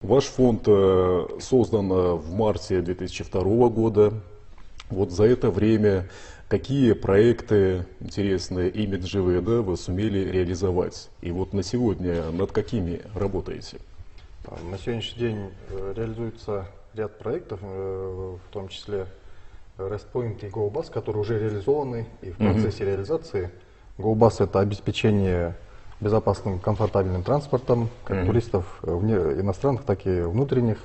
Ваш фонд создан в марте 2002 года. Вот за это время какие проекты интересные, имиджевые, да, вы сумели реализовать? И вот на сегодня над какими работаете? На сегодняшний день реализуется ряд проектов, в том числе RESTpoint и GoBus, которые уже реализованы и в процессе реализации. GoBus — это обеспечение безопасным, комфортабельным транспортом, как туристов иностранных, так и внутренних.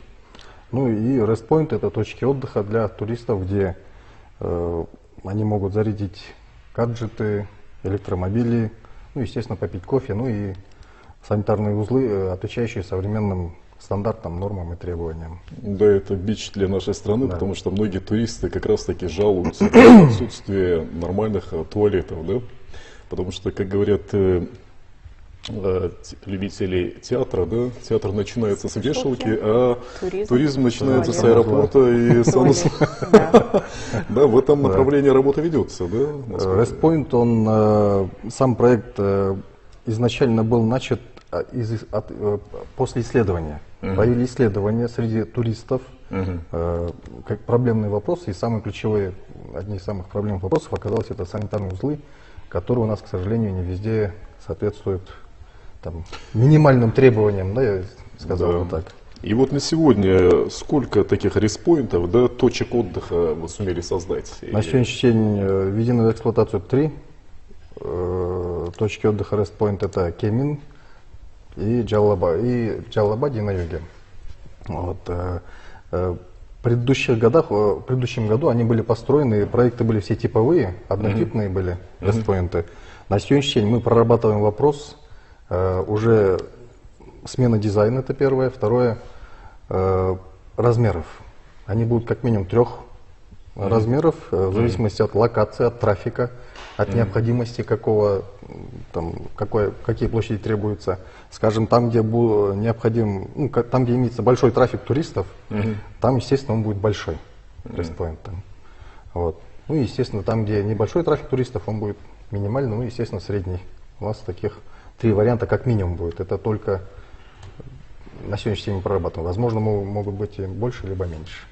Ну и RESTpoint — это точки отдыха для туристов, где они могут зарядить гаджеты, электромобили, ну, естественно, попить кофе, ну и санитарные узлы, отвечающие современным стандартам, нормам и требованиям. Да, это бич для нашей страны, Да. потому что многие туристы как раз таки жалуются на отсутствие нормальных туалетов, да? Потому что, как говорят любители театра, да, театр начинается с вешалки, а туризм начинается с аэропорта и Да. да, в этом направлении работа ведется, да? RESTpoint, он, сам проект изначально был начат после исследования. Провели исследования среди туристов, как проблемные вопросы, и самые ключевые, одни из самых проблемных вопросов оказалось это санитарные узлы, которые у нас, к сожалению, не везде соответствуют там минимальным требованиям, да, я сказал бы так. И вот на сегодня сколько таких респоинтов, да, точек отдыха вы сумели создать? На сегодняшний день введены в эксплуатацию 3 точки отдыха RESTpoint. Это Кемин и Джалабади на юге. Вот. В предыдущем году они были построены, проекты были все типовые, однотипные были RESTpoint. На сегодняшний день мы прорабатываем вопрос уже смена дизайна, это первое. Второе, размеров. Они будут как минимум 3 размеров, в зависимости от локации, от трафика, от необходимости какие площади требуются. Скажем, там, где необходим, там, где имеется большой трафик туристов, там, естественно, он будет большой RESTpoint. Вот. Ну и, естественно, там, где небольшой трафик туристов, он будет минимальный, ну, естественно, средний. У нас таких 3 варианта как минимум будет. Это только на сегодняшний день мы прорабатываем. Возможно, могут быть и больше, либо меньше.